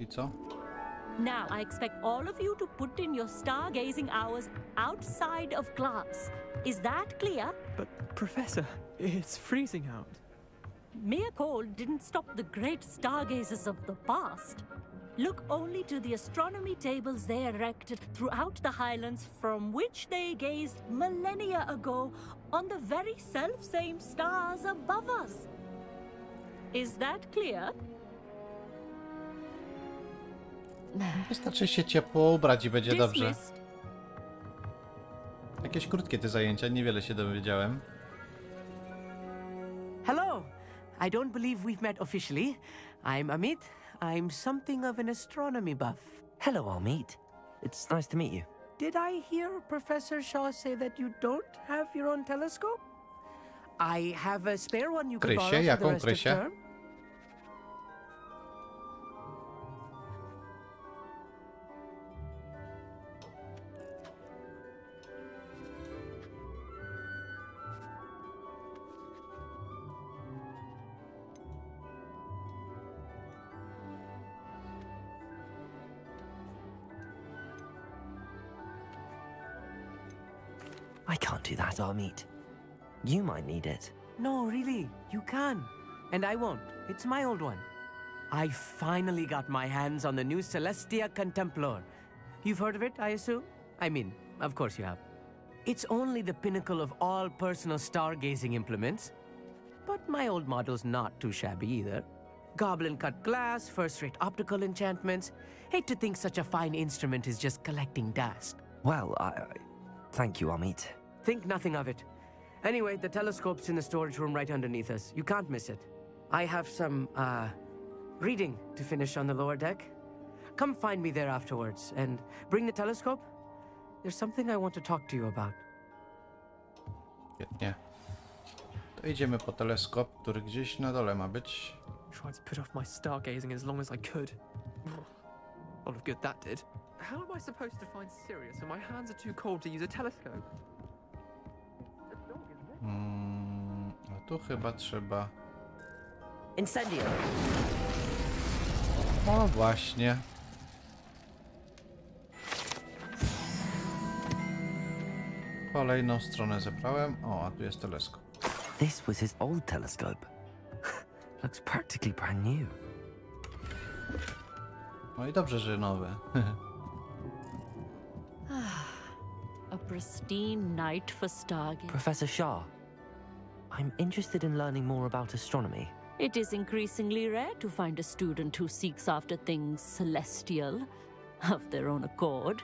I co? Now, I expect all of you to put in your stargazing hours outside of class. Is that clear? But, Professor, it's freezing out. Mere cold didn't stop the great stargazers of the past. Look only to the astronomy tables they erected throughout the highlands from which they gazed millennia ago on the very self-same stars above us. Is that clear? Wystarczy się ciepło ubrać i będzie dobrze. Dismissed. Jakieś krótkie te zajęcia, niewiele się dowiedziałem. Hello. I don't believe we've met officially. I'm Amit. I'm something of an astronomy buff. Hello, Amit. It's nice to meet you. Did I hear Professor Shaw say that you don't have your own telescope? I have a spare one you can borrow Krysie? for the Jaką rest of Krysię? term. I can't do that, Amit. You might need it. No, really, you can. And I won't. It's my old one. I finally got my hands on the new Celestia Contemplar. You've heard of it, I assume? I mean, of course you have. It's only the pinnacle of all personal stargazing implements. But my old model's not too shabby either. Goblin-cut glass, first-rate optical enchantments. Hate to think such a fine instrument is just collecting dust. Well, thank you, Amit. Think nothing of it. Anyway, the telescope's in the storage room right underneath us. You can't miss it. I have some, reading to finish on the lower deck. Come find me there afterwards, and bring the telescope. There's something I want to talk to you about. Świetnie. To idziemy po teleskop, który gdzieś na dole ma być. Tried to put off my stargazing as long as I could. A lot of good that did. How am I supposed to find Sirius when my hands are too cold to use a telescope? A tu chyba trzeba... Incendio! O, właśnie. Kolejną stronę zebrałem. O, a tu jest teleskop. This was his old telescope. Looks practically brand new. No i dobrze, że nowe. A pristine night for stargazing. Professor Shah, I'm interested in learning more about astronomy. It is increasingly rare to find a student who seeks after things celestial of their own accord.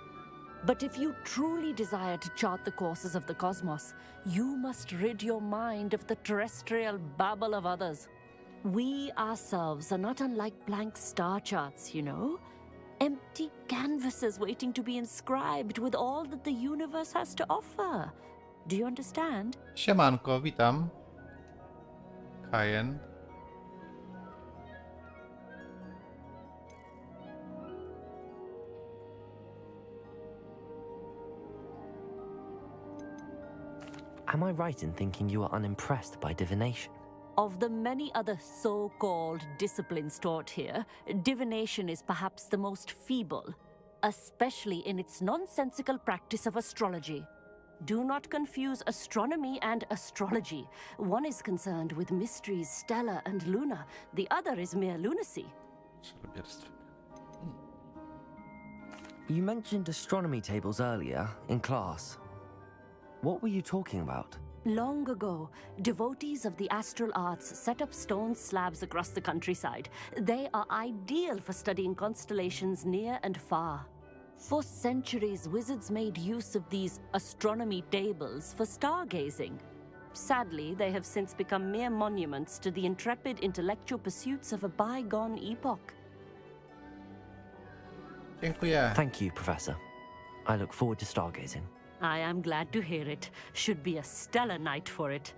But if you truly desire to chart the courses of the cosmos, you must rid your mind of the terrestrial babble of others. We ourselves are not unlike blank star charts, you know? Empty canvases waiting to be inscribed with all that the universe has to offer. Do you understand? Siemanko, witam. Kajen. Am I right in thinking you are unimpressed by divination? Of the many other so-called disciplines taught here, divination is perhaps the most feeble, especially in its nonsensical practice of astrology. Do not confuse astronomy and astrology. One is concerned with mysteries stellar and lunar, the other is mere lunacy. You mentioned astronomy tables earlier in class. What were you talking about? Long ago, devotees of the astral arts set up stone slabs across the countryside. They are ideal for studying constellations near and far. For centuries, wizards made use of these astronomy tables for stargazing. Sadly, they have since become mere monuments to the intrepid intellectual pursuits of a bygone epoch. Dziękuję. Thank you, Professor. I look forward to stargazing. I am glad to hear it. Should be a stellar night for it.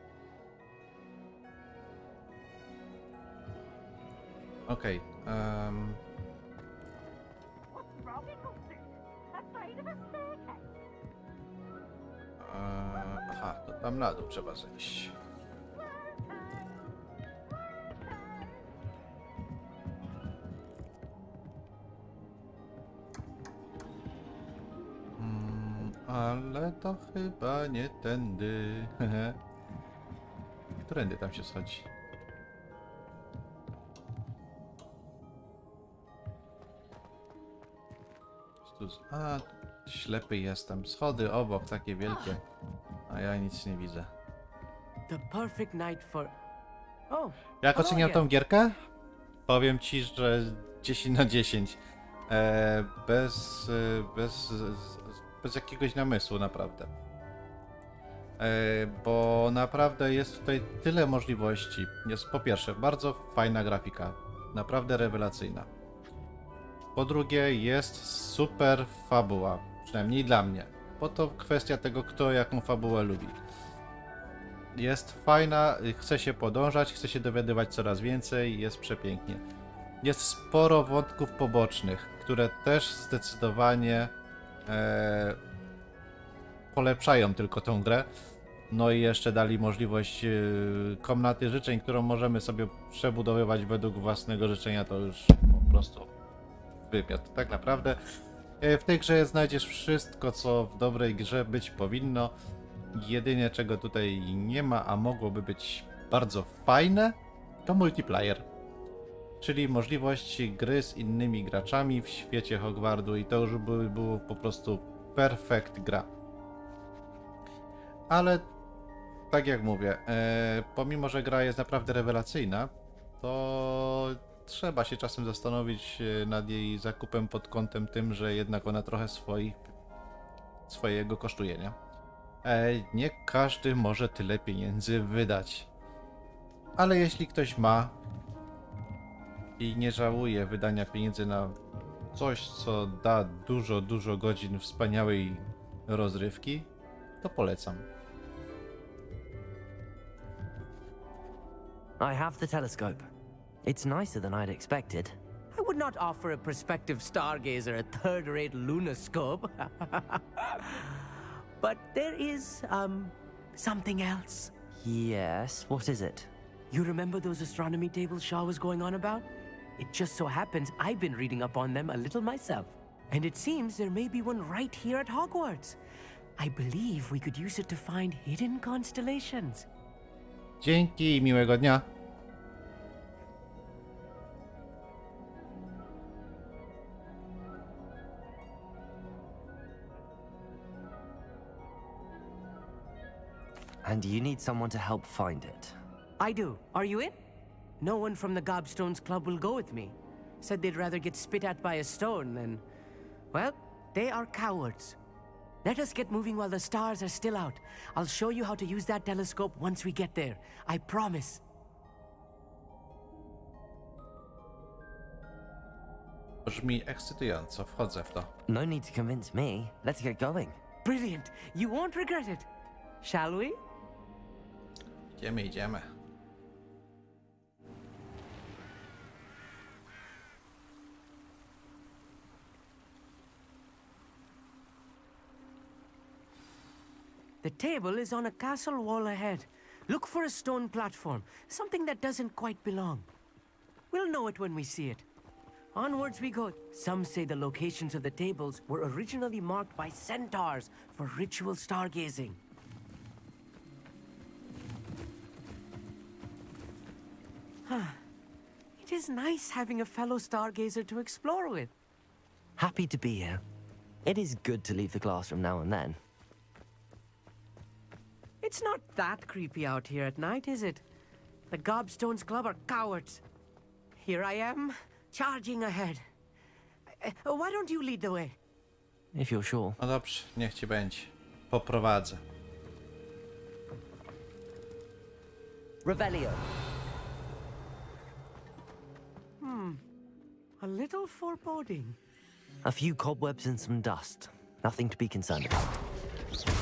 Okej. Aha, to tam na dół trzeba zejść. Ale to chyba nie tędy. Którędy tam się schodzi? A, ślepy jestem. Schody obok, takie wielkie. A ja nic nie widzę. The perfect night for... Oh. Jak oceniam tą gierkę? Powiem ci, że 10 na 10. Bez jakiegoś namysłu, naprawdę. Bo naprawdę jest tutaj tyle możliwości. Jest po pierwsze bardzo fajna grafika. Naprawdę rewelacyjna. Po drugie jest super fabuła. Przynajmniej dla mnie. Bo to kwestia tego, kto jaką fabułę lubi. Jest fajna, chce się podążać, chce się dowiadywać coraz więcej, jest przepięknie. Jest sporo wątków pobocznych, które też zdecydowanie polepszają tylko tą grę. No i jeszcze dali możliwość komnaty życzeń, którą możemy sobie przebudowywać według własnego życzenia. To już po prostu wymiot. Tak naprawdę w tej grze znajdziesz wszystko, co w dobrej grze być powinno. Jedynie czego tutaj nie ma, a mogłoby być bardzo fajne, to multiplayer. Czyli możliwość gry z innymi graczami w świecie Hogwartu i to już było po prostu perfekt gra. Ale tak jak mówię, pomimo że gra jest naprawdę rewelacyjna, to trzeba się czasem zastanowić nad jej zakupem pod kątem tym, że jednak ona trochę swojego kosztuje, nie? Nie każdy może tyle pieniędzy wydać. Ale jeśli ktoś ma i nie żałuje wydania pieniędzy na coś, co da dużo godzin wspaniałej rozrywki, to polecam. I have the telescope. It's nicer than I'd expected. I would not offer a prospective stargazer a third-rate lunoscope. But there is, something else. Yes, what is it? You remember those astronomy tables Shaw was going on about? It just so happens I've been reading up on them a little myself. And it seems there may be one right here at Hogwarts. I believe we could use it to find hidden constellations. Dzięki i miłego dnia. And you need someone to help find it. I do. Are you in? No one from the Gobstones Club will go with me. Said they'd rather get spit at by a stone than... Well, they are cowards. Let us get moving while the stars are still out. I'll show you how to use that telescope once we get there. I promise. Brzmi ekscytująco, wchodzę w to. No need to convince me. Let's get going. Brilliant. You won't regret it. Shall we? Idziemy. The table is on a castle wall ahead. Look for a stone platform, something that doesn't quite belong. We'll know it when we see it. Onwards we go. Some say the locations of the tables were originally marked by centaurs for ritual stargazing. It is nice having a fellow stargazer to explore with. Happy to be here. It is good to leave the classroom now and then. It's not that creepy out here at night, is it? The Gobstones Club are cowards. Here I am, charging ahead. Why don't you lead the way? If you're sure. No dobrze, niech ci będzie. Poprowadzę. Revelio. A little foreboding. A few cobwebs and some dust. Nothing to be concerned about.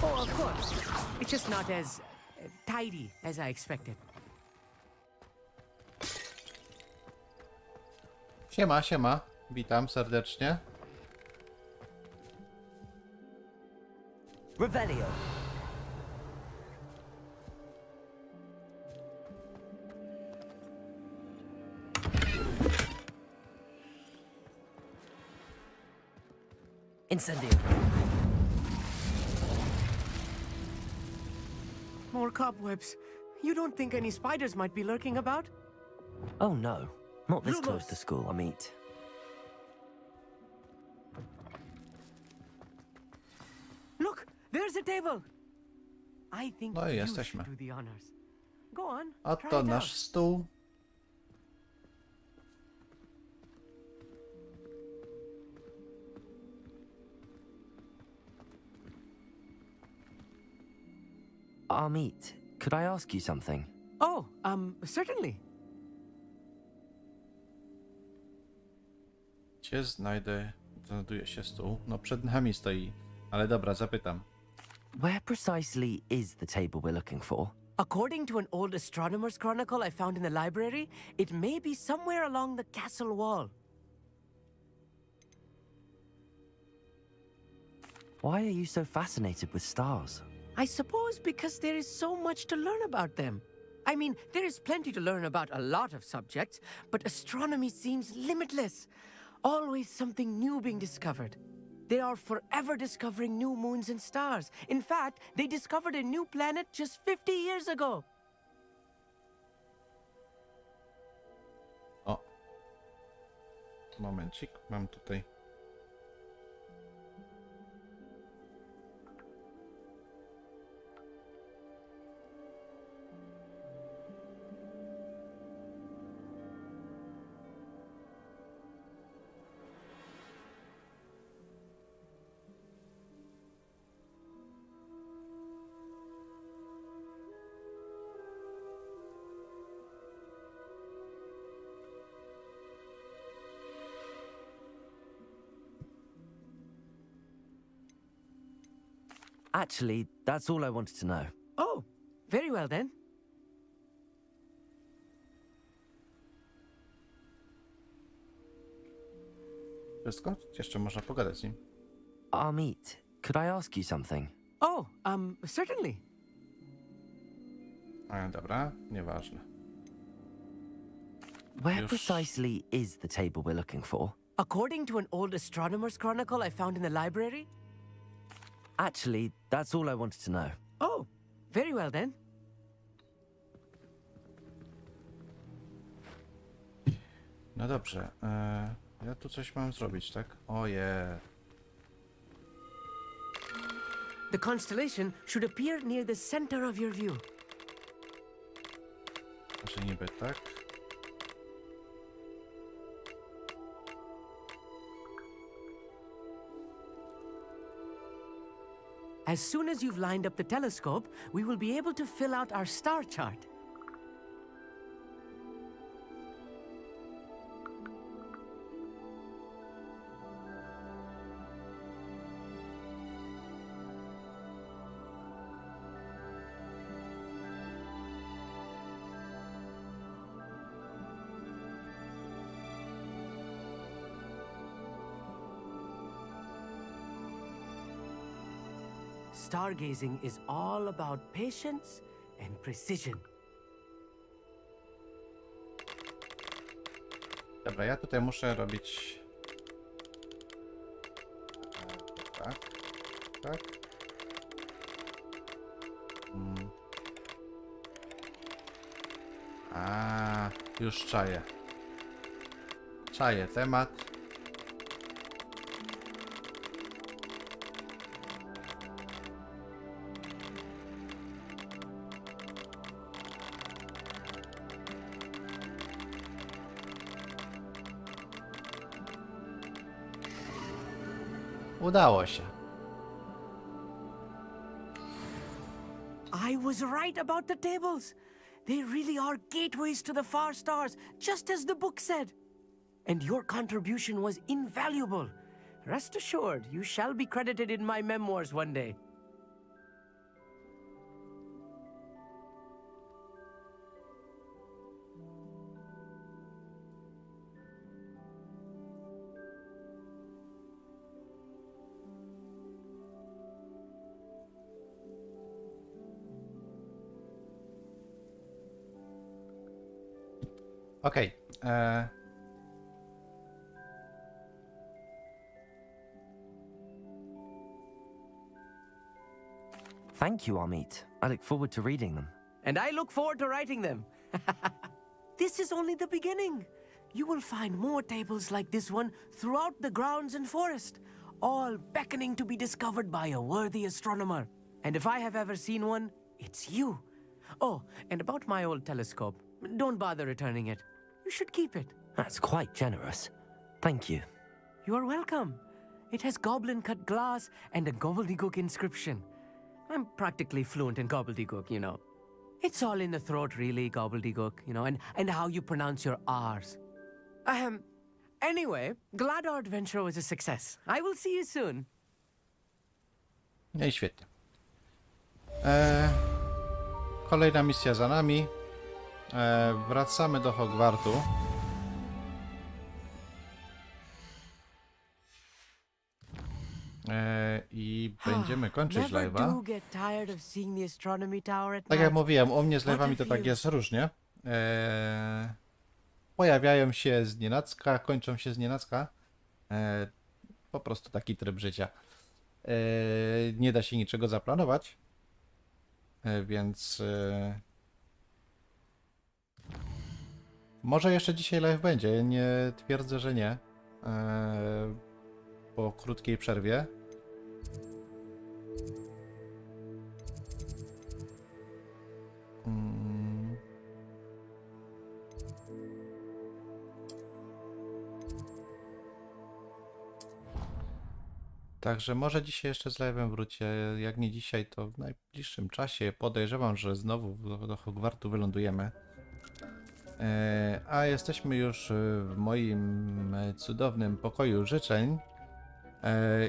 Oh, of course. It's just not as tidy as I expected. Siema, siema. Witam serdecznie. Revelio. Incendio. More cobwebs. You don't think any spiders might be lurking about? Oh no, not this close to school, I meet. Look, there's a table. I think No i you jesteśmy. should do the honors. Go on. try Oto it nasz out. stół. Amit, could I ask you something? Oh, certainly. Gdzie znajduje się stół? No przed nami stoi. Ale dobra, zapytam. Where precisely is the table we're looking for? According to an old astronomer's chronicle I found in the library, it may be somewhere along the castle wall. Why are you so fascinated with stars? I suppose because there is so much to learn about them. I mean, there is plenty to learn about a lot of subjects, but astronomy seems limitless. Always something new being discovered. They are forever discovering new moons and stars. In fact, they discovered a new planet just 50 years ago. O. Momencik, mam tutaj. Actually, that's all I wanted to know. Oh, very well then. Wszystko? Jeszcze można pogadać z nim. Amit, could I ask you something? Oh, certainly. A, dobra, nieważne. Where Już. precisely is the table we're looking for? According to an old astronomer's chronicle I found in the library? Actually, that's all I wanted to know. Oh, very well then. No dobrze. Ja tu coś mam zrobić, tak? Oje. The constellation should appear near the center of your view. Może niby tak. As soon as you've lined up the telescope, we will be able to fill out our star chart. Stargazing is all about patience and precision. Dobra, ja tutaj muszę robić... Tak. Tak. A, już czaję. Czaję temat. Udało się. I was right about the tables. They really are gateways to the far stars, just as the book said. And your contribution was invaluable. Rest assured, you shall be credited in my memoirs one day. Okej. Thank you, Amit. I look forward to reading them. And I look forward to writing them. This is only the beginning. You will find more tables like this one throughout the grounds and forest, all beckoning to be discovered by a worthy astronomer. And if I have ever seen one, it's you. Oh, and about my old telescope, don't bother returning it. You should keep it. That's quite generous. Thank you. You are welcome. It has goblin-cut glass and a gobbledygook inscription. I'm practically fluent in gobbledygook, you know. It's all in the throat, really, gobbledygook, you know, and how you pronounce your R's. Anyway, glad our adventure was a success. I will see you soon. No i świetnie. Kolejna misja za nami. Wracamy do Hogwartu. I będziemy kończyć live'a. Tak jak mówiłem, u mnie z live'ami to tak jest różnie. Pojawiają się znienacka, kończą się znienacka. Po prostu taki tryb życia. Nie da się niczego zaplanować. Więc... może jeszcze dzisiaj live będzie, nie twierdzę, że nie. Po krótkiej przerwie. Także może dzisiaj jeszcze z live'em wrócę. Jak nie dzisiaj, to w najbliższym czasie. Podejrzewam, że znowu do Hogwartu wylądujemy. A jesteśmy już w moim cudownym pokoju życzeń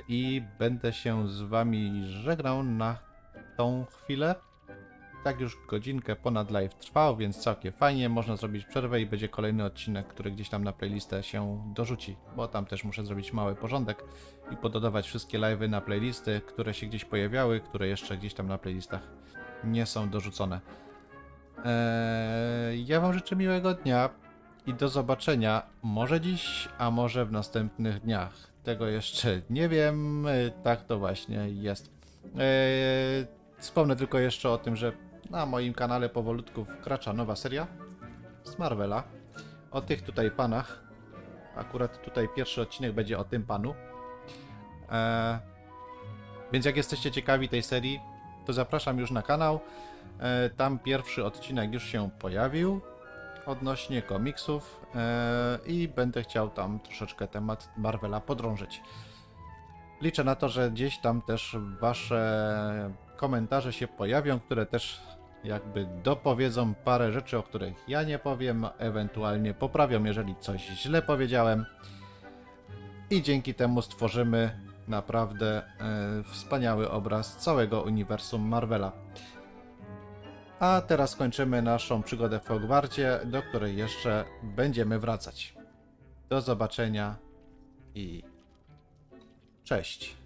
i będę się z wami żegnał na tą chwilę. Tak już godzinkę ponad live trwał, więc całkiem fajnie. Można zrobić przerwę i będzie kolejny odcinek, który gdzieś tam na playlistę się dorzuci, bo tam też muszę zrobić mały porządek i pododawać wszystkie live'y na playlisty, które się gdzieś pojawiały, które jeszcze gdzieś tam na playlistach nie są dorzucone. Ja wam życzę miłego dnia i do zobaczenia może dziś, a może w następnych dniach. Tego jeszcze nie wiem, tak to właśnie jest. Wspomnę tylko jeszcze o tym, że na moim kanale powolutku wkracza nowa seria z Marvela. O tych tutaj panach. Akurat tutaj pierwszy odcinek będzie o tym panu. Więc jak jesteście ciekawi tej serii, to zapraszam już na kanał. Tam pierwszy odcinek już się pojawił odnośnie komiksów i będę chciał tam troszeczkę temat Marvela podrążyć. Liczę na to, że gdzieś tam też wasze komentarze się pojawią, które też jakby dopowiedzą parę rzeczy, o których ja nie powiem, ewentualnie poprawią, jeżeli coś źle powiedziałem. I dzięki temu stworzymy naprawdę wspaniały obraz całego uniwersum Marvela. A teraz kończymy naszą przygodę w Hogwarcie, do której jeszcze będziemy wracać. Do zobaczenia i cześć.